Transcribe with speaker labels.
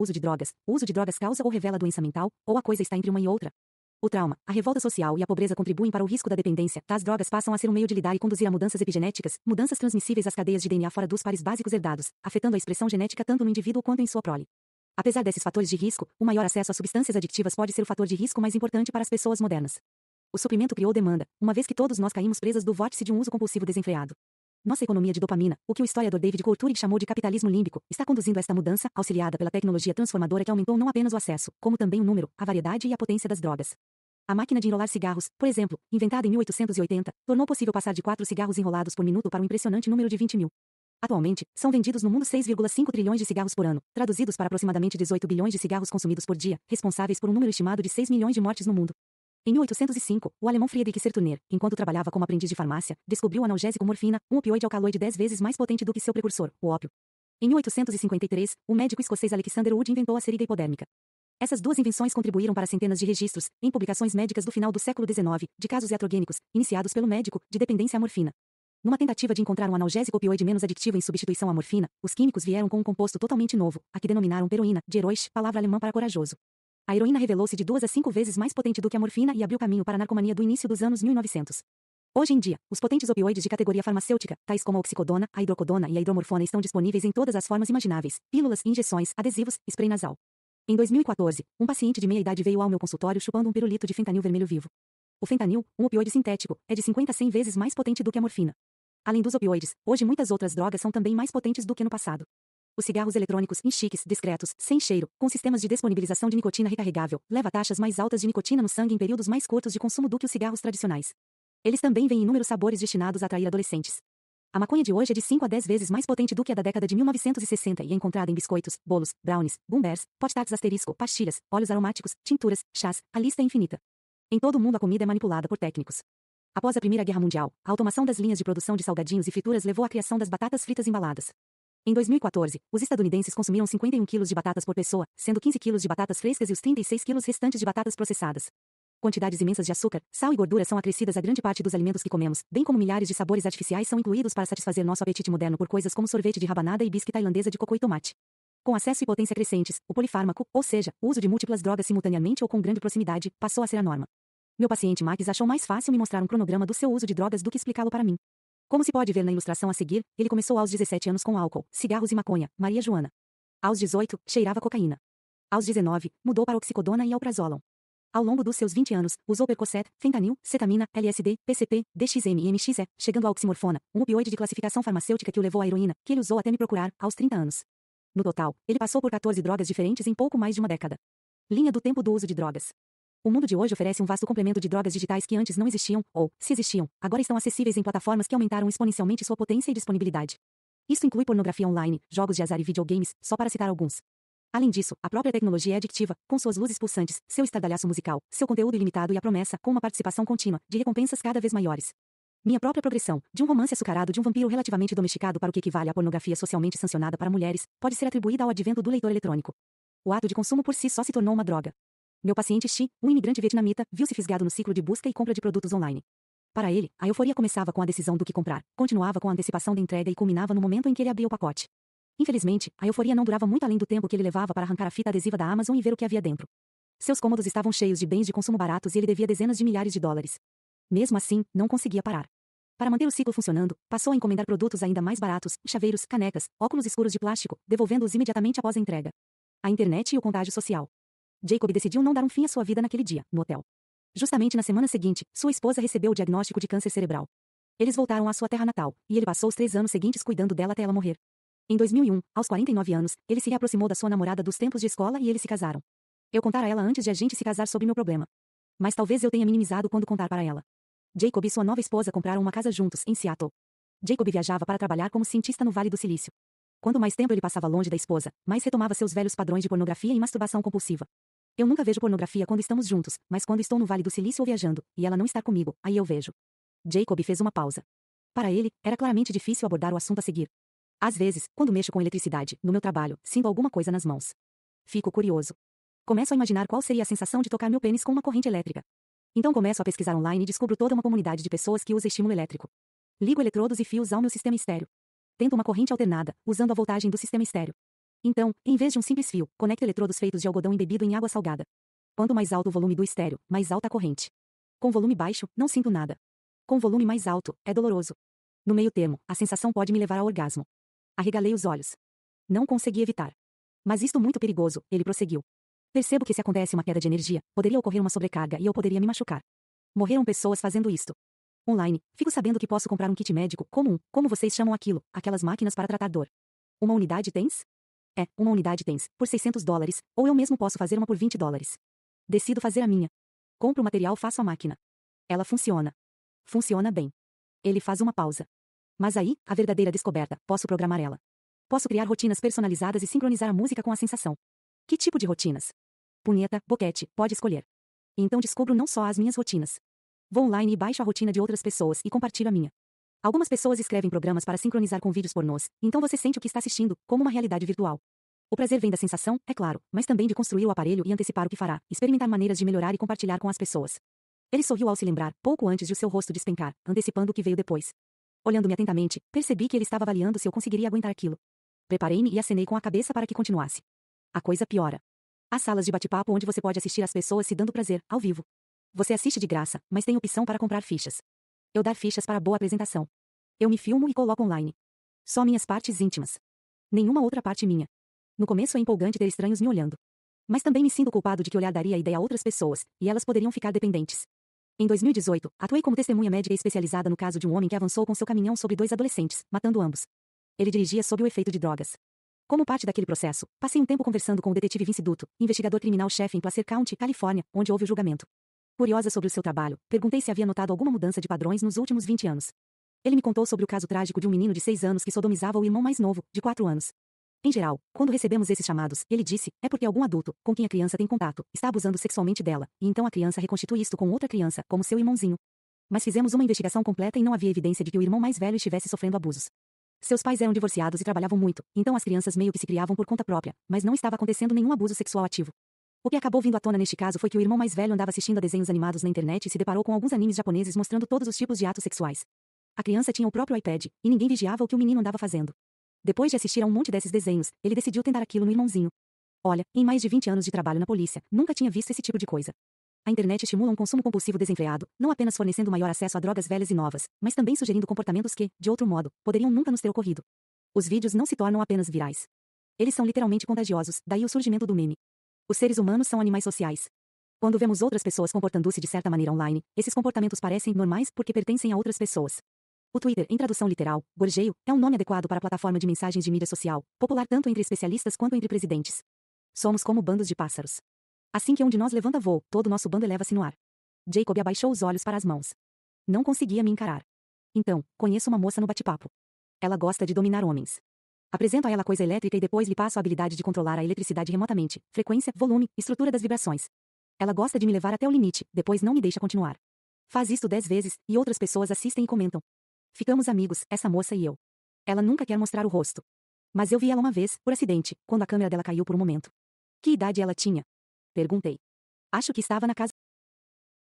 Speaker 1: Uso de drogas. O uso de drogas causa ou revela doença mental, ou a coisa está entre uma e outra. O trauma, a revolta social e a pobreza contribuem para o risco da dependência. Tais drogas passam a ser um meio de lidar e conduzir a mudanças epigenéticas, mudanças transmissíveis às cadeias de DNA fora dos pares básicos herdados, afetando a expressão genética tanto no indivíduo quanto em sua prole. Apesar desses fatores de risco, o maior acesso a substâncias adictivas pode ser o fator de risco mais importante para as pessoas modernas. O suprimento criou demanda, uma vez que todos nós caímos presas do vórtice de um uso compulsivo desenfreado. Nossa economia de dopamina, o que o historiador David Coulthard chamou de capitalismo límbico, está conduzindo a esta mudança, auxiliada pela tecnologia transformadora que aumentou não apenas o acesso, como também o número, a variedade e a potência das drogas. A máquina de enrolar cigarros, por exemplo, inventada em 1880, tornou possível passar de 4 cigarros enrolados por minuto para um impressionante número de 20 mil. Atualmente, são vendidos no mundo 6,5 trilhões de cigarros por ano, traduzidos para aproximadamente 18 bilhões de cigarros consumidos por dia, responsáveis por um número estimado de 6 milhões de mortes no mundo. Em 1805, o alemão Friedrich Serturner, enquanto trabalhava como aprendiz de farmácia, descobriu o analgésico morfina, um opioide alcaloide 10 vezes mais potente do que seu precursor, o ópio. Em 1853, o médico escocês Alexander Wood inventou a seringa hipodérmica. Essas duas invenções contribuíram para centenas de registros, em publicações médicas do final do século XIX, de casos iatrogênicos, iniciados pelo médico, de dependência à morfina. Numa tentativa de encontrar um analgésico opioide menos adictivo em substituição à morfina, os químicos vieram com um composto totalmente novo, a que denominaram peroína, de heróis, palavra alemã para corajoso. A heroína revelou-se de 2 a 5 vezes mais potente do que a morfina e abriu caminho para a narcomania do início dos anos 1900. Hoje em dia, os potentes opioides de categoria farmacêutica, tais como a oxicodona, a hidrocodona e a hidromorfona estão disponíveis em todas as formas imagináveis, pílulas, injeções, adesivos, spray nasal. Em 2014, um paciente de meia idade veio ao meu consultório chupando um pirulito de fentanil vermelho vivo. O fentanil, um opioide sintético, é de 50 a 100 vezes mais potente do que a morfina. Além dos opioides, hoje muitas outras drogas são também mais potentes do que no passado. Os cigarros eletrônicos, chiques, discretos, sem cheiro, com sistemas de disponibilização de nicotina recarregável, leva taxas mais altas de nicotina no sangue em períodos mais curtos de consumo do que os cigarros tradicionais. Eles também vêm em inúmeros sabores destinados a atrair adolescentes. A maconha de hoje é de 5 a 10 vezes mais potente do que a da década de 1960 e é encontrada em biscoitos, bolos, brownies, boombears, pop-tarts asterisco, pastilhas, óleos aromáticos, tinturas, chás, a lista é infinita. Em todo o mundo a comida é manipulada por técnicos. Após a Primeira Guerra Mundial, a automação das linhas de produção de salgadinhos e frituras levou à criação das batatas fritas embaladas. Em 2014, os estadunidenses consumiram 51 quilos de batatas por pessoa, sendo 15 quilos de batatas frescas e os 36 quilos restantes de batatas processadas. Quantidades imensas de açúcar, sal e gordura são acrescidas a grande parte dos alimentos que comemos, bem como milhares de sabores artificiais são incluídos para satisfazer nosso apetite moderno por coisas como sorvete de rabanada e bisque tailandesa de cocô e tomate. Com acesso e potência crescentes, o polifármaco, ou seja, o uso de múltiplas drogas simultaneamente ou com grande proximidade, passou a ser a norma. Meu paciente Max achou mais fácil me mostrar um cronograma do seu uso de drogas do que explicá-lo para mim. Como se pode ver na ilustração a seguir, ele começou aos 17 anos com álcool, cigarros e maconha, Maria Joana. Aos 18, cheirava cocaína. Aos 19, mudou para oxicodona e alprazolam. Ao longo dos seus 20 anos, usou Percocet, fentanil, cetamina, LSD, PCP, DXM e MXE, chegando à oximorfona, um opioide de classificação farmacêutica que o levou à heroína, que ele usou até me procurar, aos 30 anos. No total, ele passou por 14 drogas diferentes em pouco mais de uma década. Linha do tempo do uso de drogas. O mundo de hoje oferece um vasto complemento de drogas digitais que antes não existiam, ou, se existiam, agora estão acessíveis em plataformas que aumentaram exponencialmente sua potência e disponibilidade. Isso inclui pornografia online, jogos de azar e videogames, só para citar alguns. Além disso, a própria tecnologia é adictiva, com suas luzes pulsantes, seu estardalhaço musical, seu conteúdo ilimitado e a promessa, com uma participação contínua, de recompensas cada vez maiores. Minha própria progressão, de um romance açucarado de um vampiro relativamente domesticado para o que equivale à pornografia socialmente sancionada para mulheres, pode ser atribuída ao advento do leitor eletrônico. O ato de consumo por si só se tornou uma droga. Meu paciente Xi, um imigrante vietnamita, viu-se fisgado no ciclo de busca e compra de produtos online. Para ele, a euforia começava com a decisão do que comprar, continuava com a antecipação da entrega e culminava no momento em que ele abria o pacote. Infelizmente, a euforia não durava muito além do tempo que ele levava para arrancar a fita adesiva da Amazon e ver o que havia dentro. Seus cômodos estavam cheios de bens de consumo baratos e ele devia dezenas de milhares de dólares. Mesmo assim, não conseguia parar. Para manter o ciclo funcionando, passou a encomendar produtos ainda mais baratos, chaveiros, canecas, óculos escuros de plástico, devolvendo-os imediatamente após a entrega. A internet e o contágio social. Jacob decidiu não dar um fim à sua vida naquele dia, no hotel. Justamente na semana seguinte, sua esposa recebeu o diagnóstico de câncer cerebral. Eles voltaram à sua terra natal, e ele passou os 3 anos seguintes cuidando dela até ela morrer. Em 2001, aos 49 anos, ele se reaproximou da sua namorada dos tempos de escola e eles se casaram. Eu contara a ela antes de a gente se casar sobre meu problema. Mas talvez eu tenha minimizado quando contar para ela. Jacob e sua nova esposa compraram uma casa juntos, em Seattle. Jacob viajava para trabalhar como cientista no Vale do Silício. Quanto mais tempo ele passava longe da esposa, mais retomava seus velhos padrões de pornografia e masturbação compulsiva. Eu nunca vejo pornografia quando estamos juntos, mas quando estou no Vale do Silício ou viajando, e ela não está comigo, aí eu vejo. Jacob fez uma pausa. Para ele, era claramente difícil abordar o assunto a seguir. Às vezes, quando mexo com eletricidade, no meu trabalho, sinto alguma coisa nas mãos. Fico curioso. Começo a imaginar qual seria a sensação de tocar meu pênis com uma corrente elétrica. Então começo a pesquisar online e descubro toda uma comunidade de pessoas que usa estímulo elétrico. Ligo eletrodos e fios ao meu sistema estéreo. Tento uma corrente alternada, usando a voltagem do sistema estéreo. Então, em vez de um simples fio, conecte eletrodos feitos de algodão embebido em água salgada. Quanto mais alto o volume do estéreo, mais alta a corrente. Com volume baixo, não sinto nada. Com volume mais alto, é doloroso. No meio termo, a sensação pode me levar ao orgasmo. Arregalei os olhos. Não consegui evitar. Mas isto muito perigoso, ele prosseguiu. Percebo que se acontece uma queda de energia, poderia ocorrer uma sobrecarga e eu poderia me machucar. Morreram pessoas fazendo isto. Online, fico sabendo que posso comprar um kit médico comum, como vocês chamam aquilo, aquelas máquinas para tratar dor. Uma unidade tens? É, uma unidade tens, por $600, ou eu mesmo posso fazer uma por $20. Decido fazer a minha. Compro o material, faço a máquina. Ela funciona. Funciona bem. Ele faz uma pausa. Mas aí, a verdadeira descoberta, posso programar ela. Posso criar rotinas personalizadas e sincronizar a música com a sensação. Que tipo de rotinas? Punheta, boquete, pode escolher. Então descubro não só as minhas rotinas. Vou online e baixo a rotina de outras pessoas e compartilho a minha. Algumas pessoas escrevem programas para sincronizar com vídeos pornôs, então você sente o que está assistindo, como uma realidade virtual. O prazer vem da sensação, é claro, mas também de construir o aparelho e antecipar o que fará, experimentar maneiras de melhorar e compartilhar com as pessoas. Ele sorriu ao se lembrar, pouco antes de o seu rosto despencar, antecipando o que veio depois. Olhando-me atentamente, percebi que ele estava avaliando se eu conseguiria aguentar aquilo. Preparei-me e acenei com a cabeça para que continuasse. A coisa piora. Há salas de bate-papo onde você pode assistir às pessoas se dando prazer, ao vivo. Você assiste de graça, mas tem opção para comprar fichas. Eu dar fichas para boa apresentação. Eu me filmo e coloco online. Só minhas partes íntimas. Nenhuma outra parte minha. No começo é empolgante ter estranhos me olhando. Mas também me sinto culpado de que olhar daria a ideia a outras pessoas, e elas poderiam ficar dependentes. Em 2018, atuei como testemunha médica especializada no caso de um homem que avançou com seu caminhão sobre 2 adolescentes, matando ambos. Ele dirigia sob o efeito de drogas. Como parte daquele processo, passei um tempo conversando com o detetive Vince Duto, investigador criminal-chefe em Placer County, Califórnia, onde houve o julgamento. Curiosa sobre o seu trabalho, perguntei se havia notado alguma mudança de padrões nos últimos 20 anos. Ele me contou sobre o caso trágico de um menino de 6 anos que sodomizava o irmão mais novo, de 4 anos. Em geral, quando recebemos esses chamados, ele disse, é porque algum adulto, com quem a criança tem contato, está abusando sexualmente dela, e então a criança reconstitui isto com outra criança, como seu irmãozinho. Mas fizemos uma investigação completa e não havia evidência de que o irmão mais velho estivesse sofrendo abusos. Seus pais eram divorciados e trabalhavam muito, então as crianças meio que se criavam por conta própria, mas não estava acontecendo nenhum abuso sexual ativo. O que acabou vindo à tona neste caso foi que o irmão mais velho andava assistindo a desenhos animados na internet e se deparou com alguns animes japoneses mostrando todos os tipos de atos sexuais. A criança tinha o próprio iPad, e ninguém vigiava o que o menino andava fazendo. Depois de assistir a um monte desses desenhos, ele decidiu tentar aquilo no irmãozinho. Olha, em mais de 20 anos de trabalho na polícia, nunca tinha visto esse tipo de coisa. A internet estimula um consumo compulsivo desenfreado, não apenas fornecendo maior acesso a drogas velhas e novas, mas também sugerindo comportamentos que, de outro modo, poderiam nunca nos ter ocorrido. Os vídeos não se tornam apenas virais. Eles são literalmente contagiosos, daí o surgimento do meme. Os seres humanos são animais sociais. Quando vemos outras pessoas comportando-se de certa maneira online, esses comportamentos parecem normais porque pertencem a outras pessoas. O Twitter, em tradução literal, gorjeio, é um nome adequado para a plataforma de mensagens de mídia social, popular tanto entre especialistas quanto entre presidentes. Somos como bandos de pássaros. Assim que um de nós levanta voo, todo o nosso bando eleva-se no ar. Jacob abaixou os olhos para as mãos. Não conseguia me encarar. Então, conheço uma moça no bate-papo. Ela gosta de dominar homens. Apresento a ela coisa elétrica e depois lhe passo a habilidade de controlar a eletricidade remotamente, frequência, volume, estrutura das vibrações. Ela gosta de me levar até o limite, depois não me deixa continuar. Faz isto 10 vezes, e outras pessoas assistem e comentam. Ficamos amigos, essa moça e eu. Ela nunca quer mostrar o rosto. Mas eu vi ela uma vez, por acidente, quando a câmera dela caiu por um momento. Que idade ela tinha? Perguntei. Acho que estava na casa